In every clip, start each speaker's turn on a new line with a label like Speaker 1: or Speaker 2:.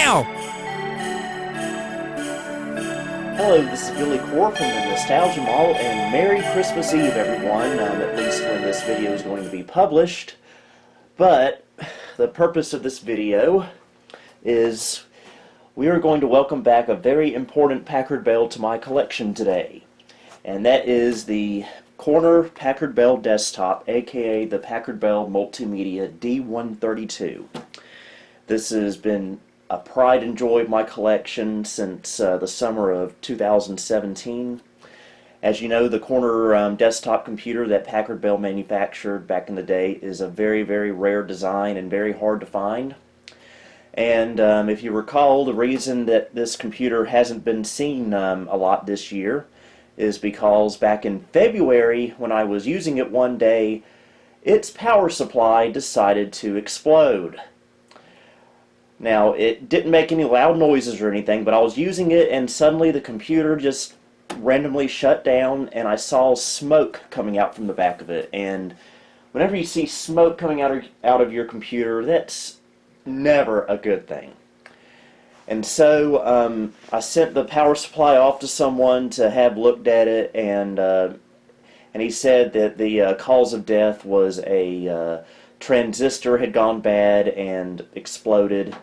Speaker 1: now!
Speaker 2: Hello, this is Billy Core from the Nostalgia Mall, and Merry Christmas Eve, everyone, at least when this video is going to be published. But the purpose of this video is we are going to welcome back a very important Packard Bell to my collection today. And that is the Corner Packard Bell desktop, aka the Packard Bell Multimedia D132. This has been a pride and joy of my collection since the summer of 2017. As you know, the Corner desktop computer that Packard Bell manufactured back in the day is a very, very rare design and very hard to find. And if you recall, the reason that this computer hasn't been seen a lot this year is because back in February, when I was using it one day, its power supply decided to explode. Now, it didn't make any loud noises or anything, but I was using it and suddenly the computer just randomly shut down and I saw smoke coming out from the back of it. And whenever you see smoke coming out of your computer, that's never a good thing. And so I sent the power supply off to someone to have looked at it, and he said that the cause of death was a transistor had gone bad and exploded,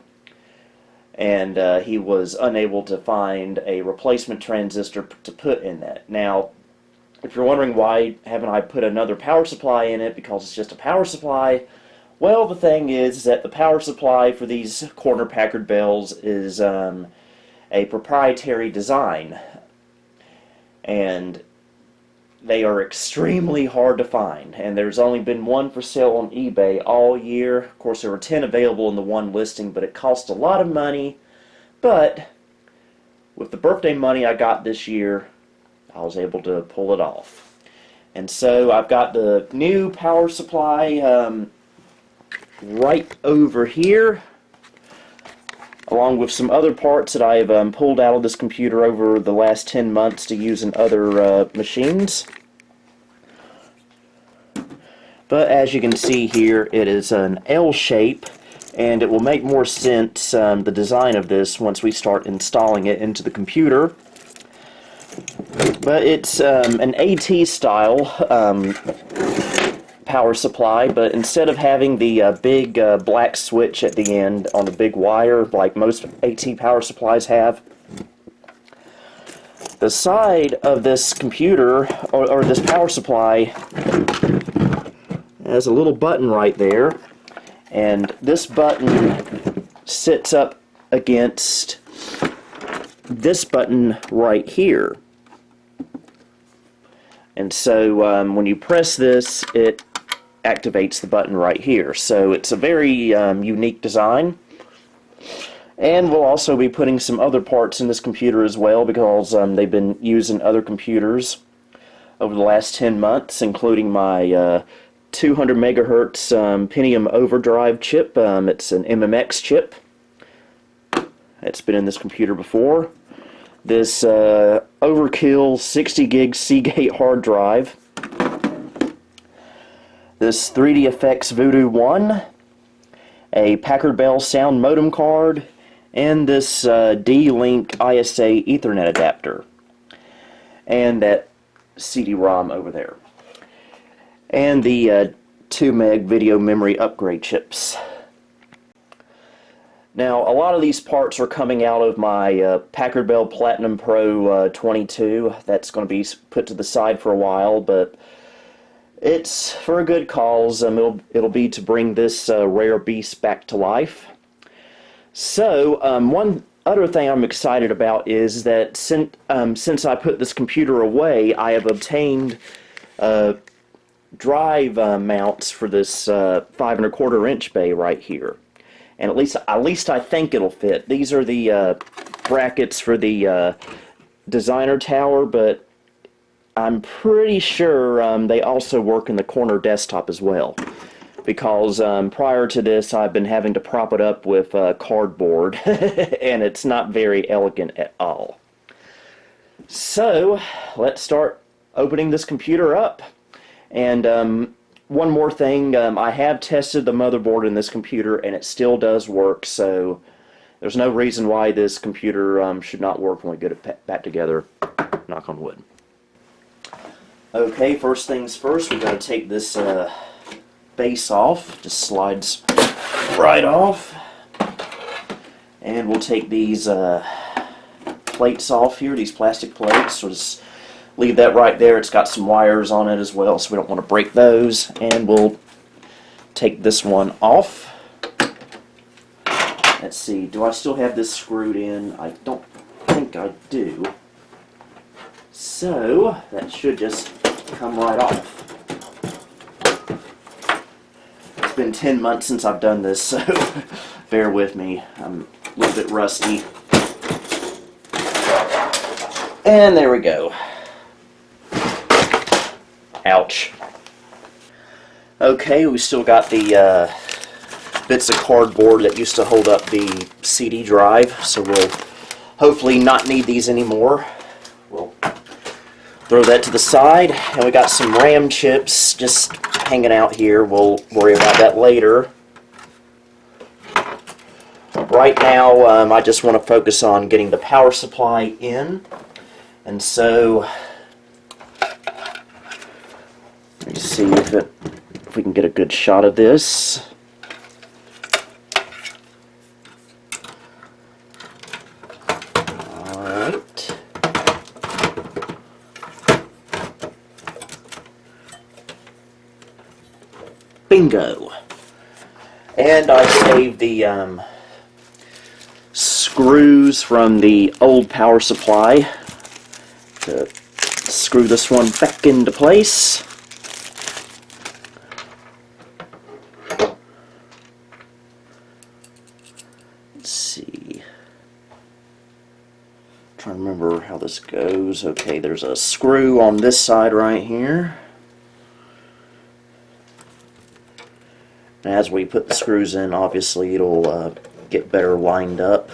Speaker 2: and he was unable to find a replacement transistor to put in that. Now, if you're wondering why haven't I put another power supply in it because it's just a power supply, well, the thing is that the power supply for these Corner Packard Bells is a proprietary design, and they are extremely hard to find, and there's only been one for sale on eBay all year. Of course, there were 10 available in the one listing, but it cost a lot of money. But with the birthday money I got this year, I was able to pull it off. And so I've got the new power supply right over here, along with some other parts that I've pulled out of this computer over the last 10 months to use in other machines. But as you can see here, it is an L shape, and it will make more sense, the design of this, once we start installing it into the computer. But it's an AT style power supply, but instead of having the big black switch at the end on the big wire like most AT power supplies have, the side of this computer or this power supply has a little button right there, and this button sits up against this button right here. And so when you press this, it activates the button right here. So it's a very unique design. And we'll also be putting some other parts in this computer as well, because they've been used in other computers over the last 10 months, including my 200 megahertz Pentium overdrive chip. It's an MMX chip. It's been in this computer before. This overkill 60 gig Seagate hard drive. This 3D Effects Voodoo 1, a Packard Bell sound modem card, and this D-Link ISA Ethernet adapter, and that CD-ROM over there, and the 2 meg video memory upgrade chips. Now, a lot of these parts are coming out of my Packard Bell Platinum Pro 22. That's going to be put to the side for a while, but it's for a good cause. It'll be to bring this rare beast back to life. So, one other thing I'm excited about is that since I put this computer away, I have obtained drive mounts for this 5 1/4 inch bay right here. And at least I think it'll fit. These are the brackets for the designer tower, but I'm pretty sure they also work in the Corner desktop as well, because prior to this I've been having to prop it up with cardboard and it's not very elegant at all. So let's start opening this computer up. And one more thing, I have tested the motherboard in this computer and it still does work, so there's no reason why this computer should not work when we get it back together. Knock on wood. Okay, first things first, we've got to take this base off. Just slides right off. And we'll take these plates off here, these plastic plates. We'll just leave that right there. It's got some wires on it as well, so we don't want to break those. And we'll take this one off. Let's see, do I still have this screwed in? I don't think I do. So, that should just come right off. It's been 10 months since I've done this, so bear with me. I'm a little bit rusty. And there we go. Ouch. Okay, we still got the bits of cardboard that used to hold up the CD drive, so we'll hopefully not need these anymore. We'll throw that to the side, and we got some RAM chips just hanging out here. We'll worry about that later. Right now, I just want to focus on getting the power supply in, and so let me see if we can get a good shot of this. Alright. Bingo. And I saved the screws from the old power supply to screw this one back into place. Let's see. Trying to remember how this goes. Okay, there's a screw on this side right here. And as we put the screws in, obviously it'll get better lined up.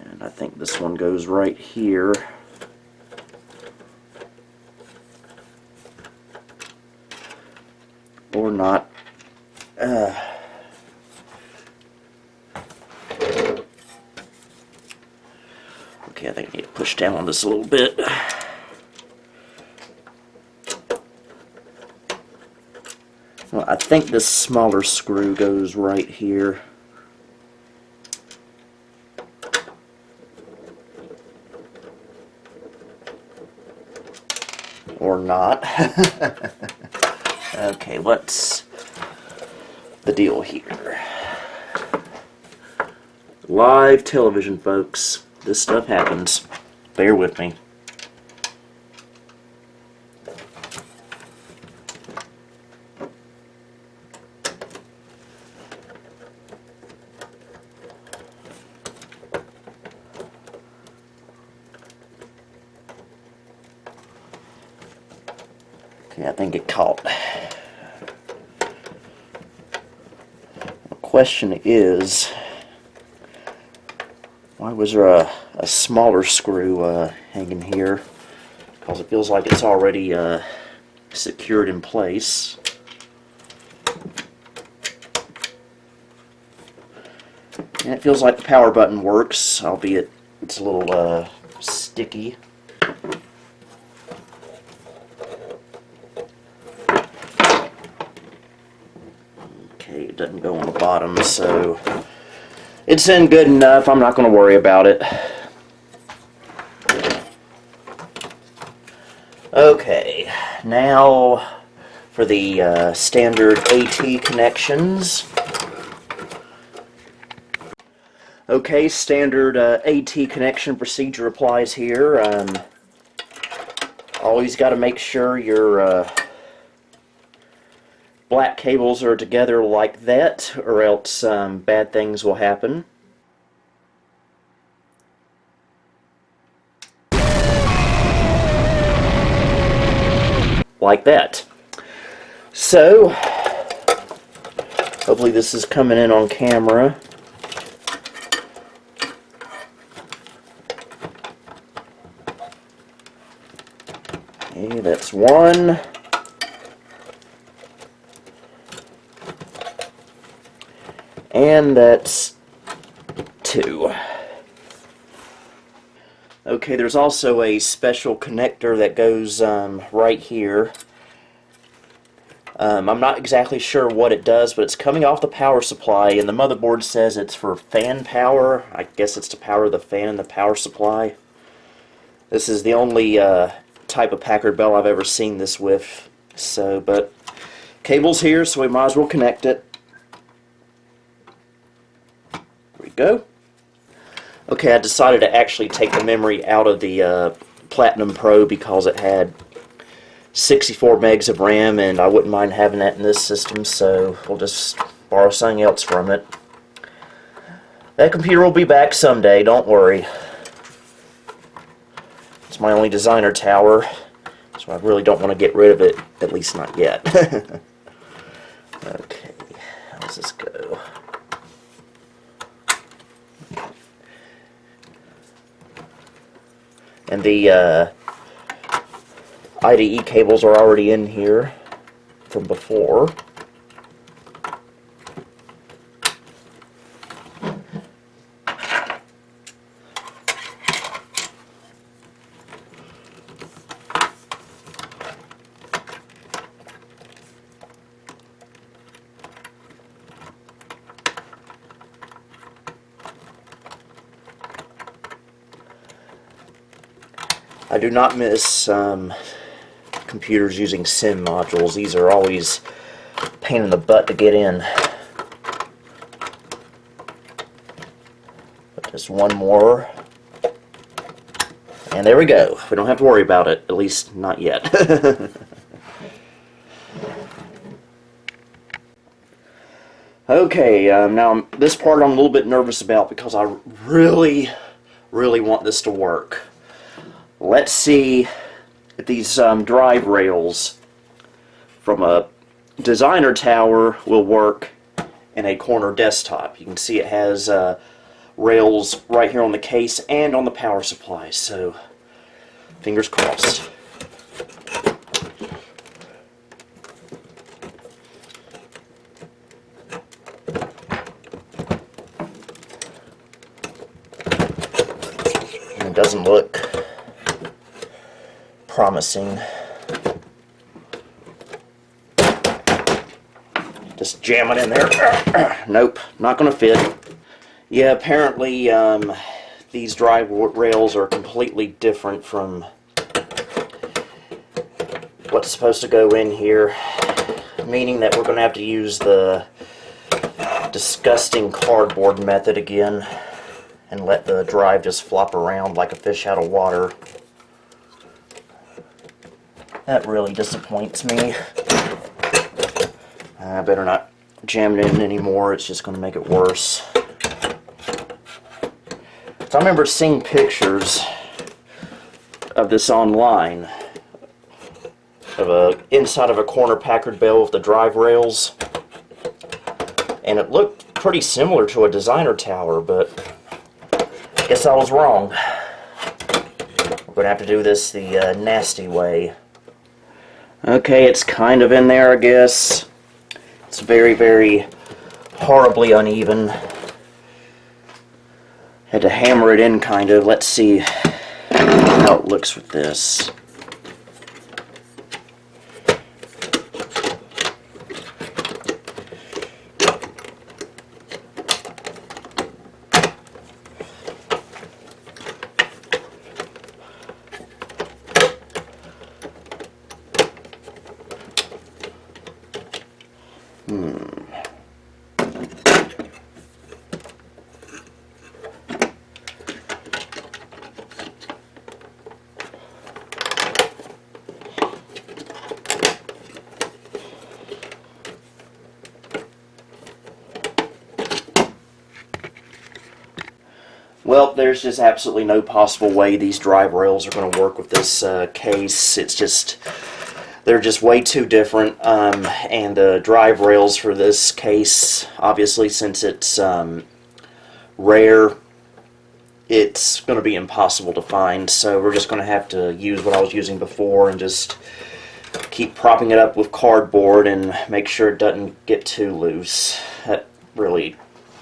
Speaker 2: And I think this one goes right here. Or not. Okay, I think I need to push down on this a little bit. Well, I think this smaller screw goes right here. Or not. Okay, what's the deal here? Live television, folks. This stuff happens. Bear with me. Okay, I think it caught. The question is, why was there a smaller screw hanging here? Because it feels like it's already secured in place. And it feels like the power button works, albeit it's a little sticky. Okay, it doesn't go on the bottom, so it's in good enough. I'm not going to worry about it. Okay, now for the standard AT connections. Okay, standard AT connection procedure applies here. Always got to make sure your black cables are together like that, or else bad things will happen. Like that. So, hopefully this is coming in on camera. Okay, that's one. And that's 2. Okay, there's also a special connector that goes right here. I'm not exactly sure what it does, but it's coming off the power supply, and the motherboard says it's for fan power. I guess it's to power the fan and the power supply. This is the only type of Packard Bell I've ever seen this with. So, but cable's here, so we might as well connect it. There we go. Okay, I decided to actually take the memory out of the Platinum Pro because it had 64 megs of RAM, and I wouldn't mind having that in this system, so we'll just borrow something else from it. That computer will be back someday, don't worry. It's my only designer tower, so I really don't want to get rid of it, at least not yet. Okay, how does this go? And the IDE cables are already in here from before. I do not miss computers using SIM modules. These are always a pain in the butt to get in. But just one more. And there we go. We don't have to worry about it, at least not yet. Okay, now this part I'm a little bit nervous about because I really want this to work. Let's see if these drive rails from a designer tower will work in a corner desktop. You can see it has rails right here on the case and on the power supply, so fingers crossed. And it doesn't look promising. Just jam it in there. Nope, not gonna fit. Yeah, apparently these drive rails are completely different from what's supposed to go in here, meaning that we're gonna have to use the disgusting cardboard method again and let the drive just flop around like a fish out of water. That really disappoints me. I better not jam it in anymore, it's just going to make it worse. So I remember seeing pictures of this online, of inside of a Corner Packard Bell with the drive rails, and it looked pretty similar to a designer tower, but I guess I was wrong. We're going to have to do this the nasty way. Okay, it's kind of in there, I guess. It's very horribly uneven. Had to hammer it in, kind of. Let's see how it looks with this. Well, there's just absolutely no possible way these drive rails are going to work with this case. It's just, they're just way too different, and the drive rails for this case, obviously since it's rare, it's going to be impossible to find, so we're just going to have to use what I was using before and just keep propping it up with cardboard and make sure it doesn't get too loose. That really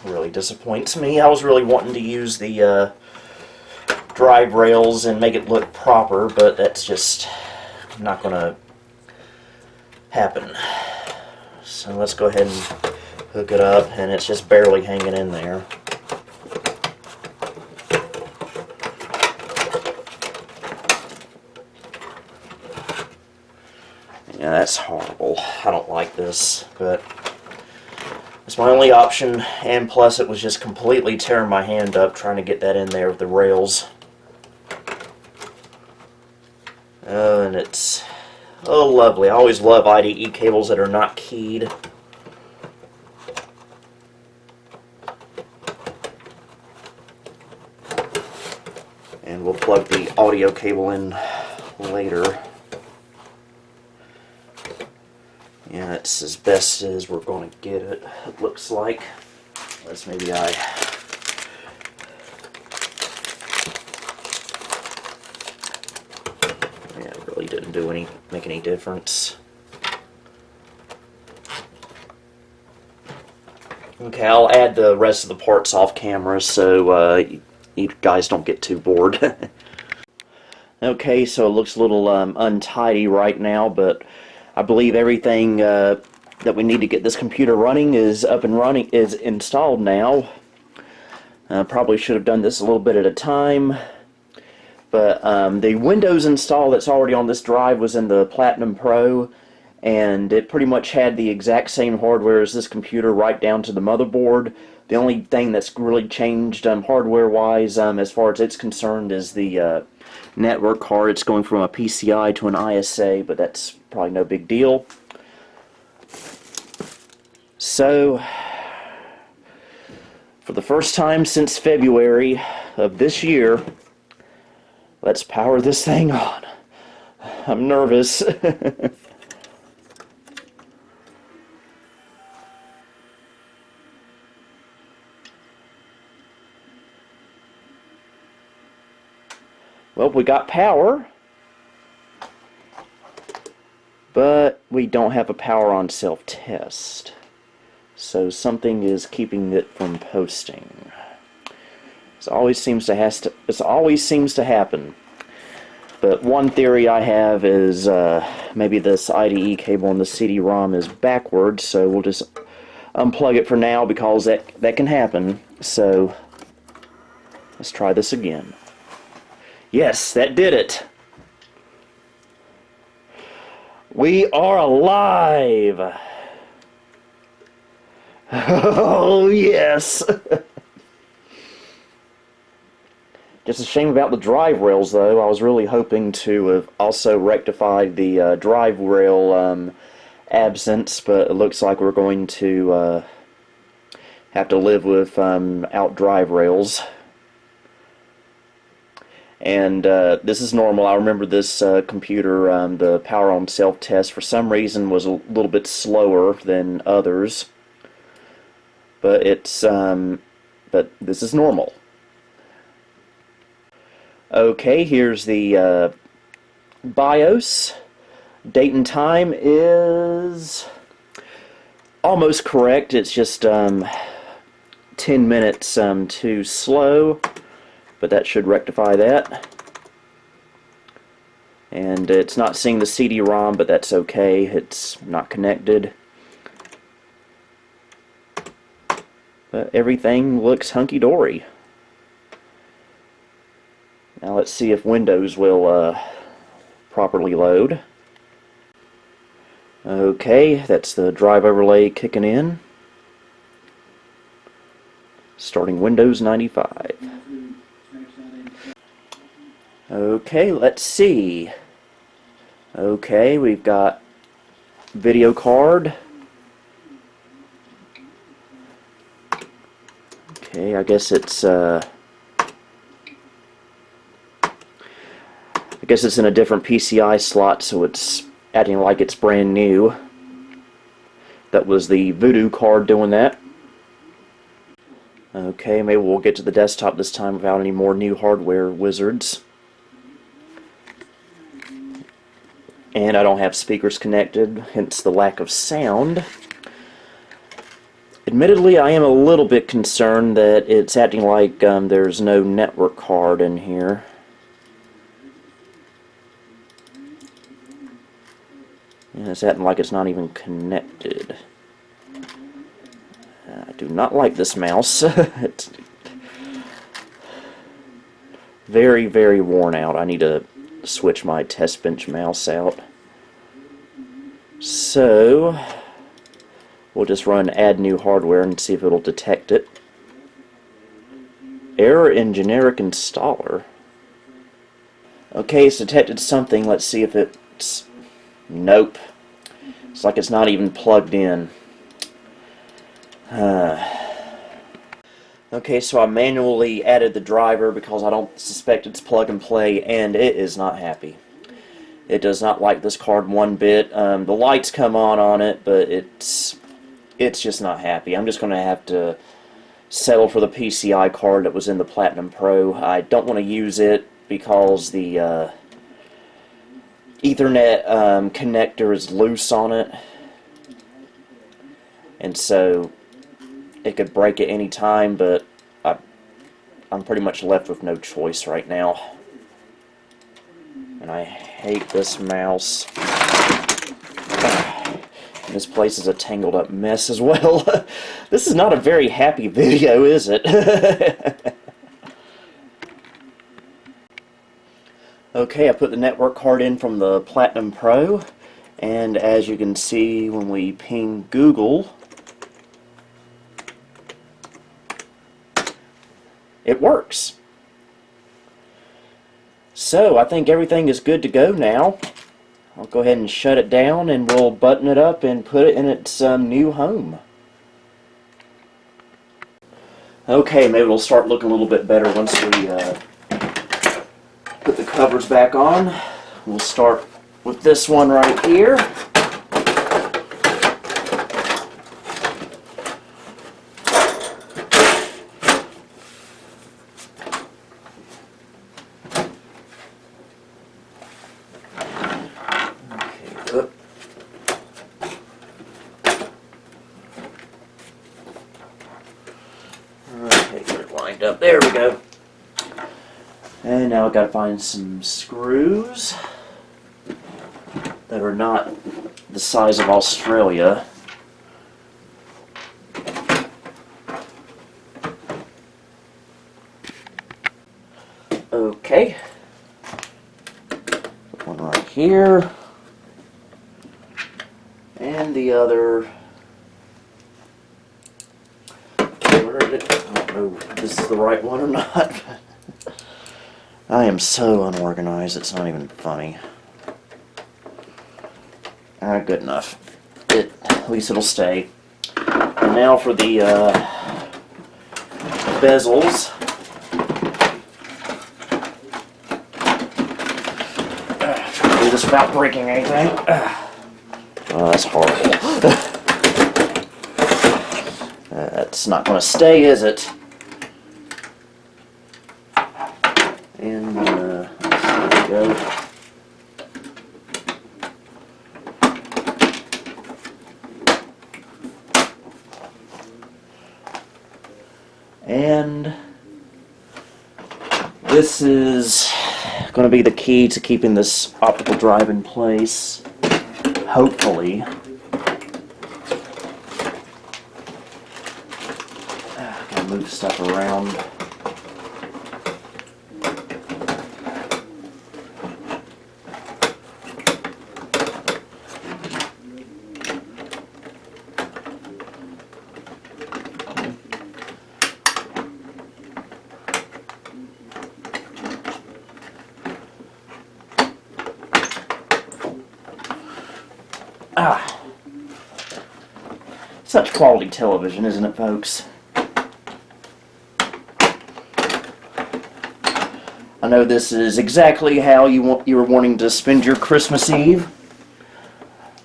Speaker 2: Really disappoints me. I was really wanting to use the drive rails and make it look proper, but that's just not going to happen. So let's go ahead and hook it up, and it's just barely hanging in there. Yeah, that's horrible. I don't like this, but it's my only option, and plus it was just completely tearing my hand up trying to get that in there with the rails. Oh, and it's lovely. I always love IDE cables that are not keyed. And we'll plug the audio cable in later. Yeah, it's as best as we're going to get it, it looks like. Unless maybe yeah, it really didn't make any difference. Okay, I'll add the rest of the parts off camera so you guys don't get too bored. Okay, so it looks a little untidy right now, but I believe everything that we need to get this computer running is up and running, is installed now. Probably should have done this a little bit at a time, but the Windows install that's already on this drive was in the Platinum Pro, and it pretty much had the exact same hardware as this computer right down to the motherboard. The only thing that's really changed hardware-wise as far as it's concerned is the network card. It's going from a PCI to an ISA, but that's probably no big deal. So, for the first time since February of this year, let's power this thing on. I'm nervous. Well, we got power, but we don't have a power on self-test. So something is keeping it from posting. It always seems to happen. But one theory I have is maybe this IDE cable on the CD-ROM is backwards, so we'll just unplug it for now because that can happen. So let's try this again. Yes, that did it. We are alive. Oh, yes. Just a shame about the drive rails, though. I was really hoping to have also rectified the drive rail absence, but it looks like we're going to have to live with out drive rails. And this is normal. I remember this computer, the power on self-test, for some reason was a little bit slower than others. But but this is normal. Okay, here's the BIOS. Date and time is almost correct. It's just 10 minutes too slow. But that should rectify that. And it's not seeing the CD-ROM, but that's okay. It's not connected. But everything looks hunky-dory. Now let's see if Windows will properly load. Okay, that's the drive overlay kicking in. Starting Windows 95. Okay, let's see. Okay, we've got video card. Okay, I guess it's in a different PCI slot, so it's acting like it's brand new. That was the Voodoo card doing that. Okay, maybe we'll get to the desktop this time without any more new hardware wizards. And I don't have speakers connected, hence the lack of sound. Admittedly, I am a little bit concerned that it's acting like there's no network card in here. And it's acting like it's not even connected. I do not like this mouse. It's very, very worn out. I need to switch my test bench mouse out. So we'll just run add new hardware and see if it'll detect it. Error in generic installer. Okay, it's detected something. Let's see if it's... Nope. It's like it's not even plugged in. Okay, so I manually added the driver because I don't suspect it's plug and play, and it is not happy. It does not like this card one bit. The lights come on it, but it's just not happy. I'm just going to have to settle for the PCI card that was in the Platinum Pro. I don't want to use it because the Ethernet connector is loose on it, and so it could break at any time, but I'm pretty much left with no choice right now. And I hate this mouse. This place is a tangled up mess as well. This is not a very happy video, is it? Okay, I put the network card in from the Platinum Pro, and as you can see when we ping Google, it works. So I think everything is good to go now. I'll go ahead and shut it down, and we'll button it up and put it in its new home. Okay, maybe it'll start looking a little bit better once we put the covers back on. We'll start with this one right here. Okay, get it lined up. There we go. And now I've got to find some screws that are not the size of Australia. Okay. Put one right here. And the other... Where is it? I don't know if this is the right one or not. I am so unorganized, it's not even funny. Alright, good enough. At least it'll stay. And now for the bezels. Try to do this without breaking anything. Oh, that's horrible. That's not going to stay, is it? And there we go. And this is going to be the key to keeping this optical drive in place, hopefully. Gotta move stuff around. Such quality television, isn't it, folks? I know this is exactly how you were wanting to spend your Christmas Eve.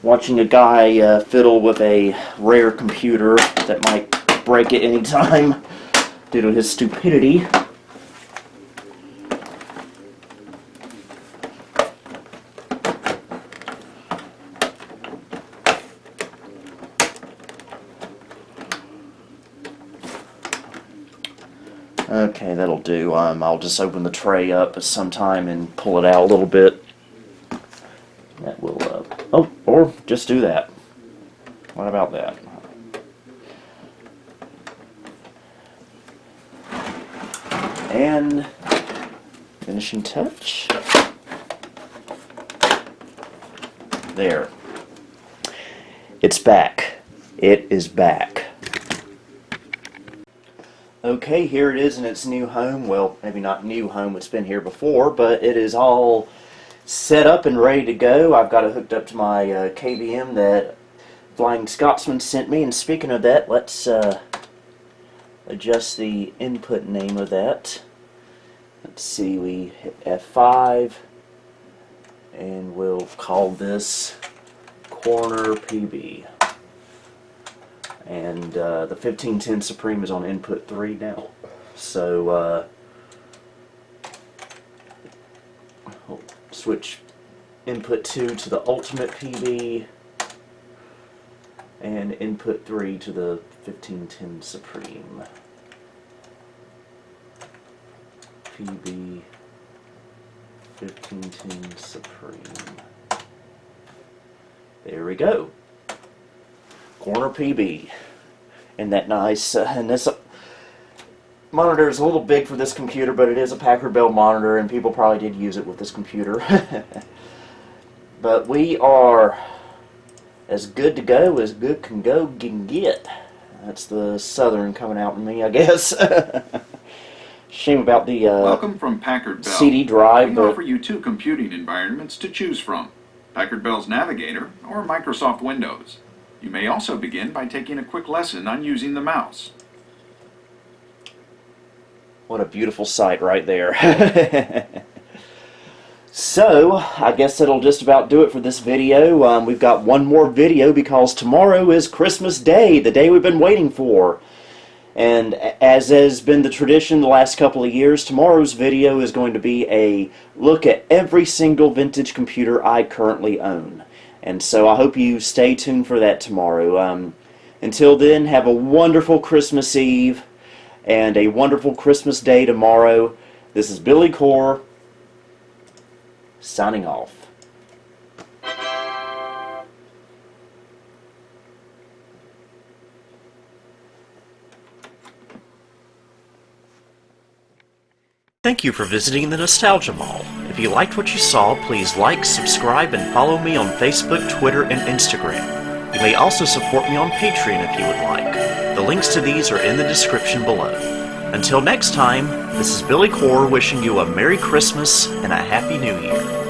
Speaker 2: Watching a guy fiddle with a rare computer that might break at any time due to his stupidity. Okay, that'll do. I'll just open the tray up sometime and pull it out a little bit. That will, oh, or just do that. What about that? And finishing touch. There. It's back. It is back. Okay, here it is in its new home. Well, maybe not new home, it's been here before, but it is all set up and ready to go. I've got it hooked up to my KVM that Flying Scotsman sent me, and speaking of that, let's adjust the input name of that. Let's see, we hit F5, and we'll call this Corner PB. And the 1510 Supreme is on input 3 now. So, we'll switch input 2 to the Ultimate PB, and input 3 to the 1510 Supreme. PB 1510 Supreme. There we go. Corner PB. And that nice, and this monitor is a little big for this computer, but it is a Packard Bell monitor, and people probably did use it with this computer. But we are as good to go as good can get. That's the Southern coming out in me, I guess. Shame about the
Speaker 1: Welcome from Packard Bell.
Speaker 2: CD drive.
Speaker 1: We offer you 2 computing environments to choose from: Packard Bell's Navigator or Microsoft Windows. You may also begin by taking a quick lesson on using the mouse.
Speaker 2: What a beautiful sight right there. So, I guess that'll just about do it for this video. We've got one more video because tomorrow is Christmas Day, the day we've been waiting for. And as has been the tradition the last couple of years, tomorrow's video is going to be a look at every single vintage computer I currently own. And so I hope you stay tuned for that tomorrow. Until then, have a wonderful Christmas Eve and a wonderful Christmas Day tomorrow. This is Billy Core, signing off. Thank you for visiting the Nostalgia Mall. If you liked what you saw, please like, subscribe, and follow me on Facebook, Twitter, and Instagram. You may also support me on Patreon if you would like. The links to these are in the description below. Until next time, this is Billy Core wishing you a Merry Christmas and a Happy New Year.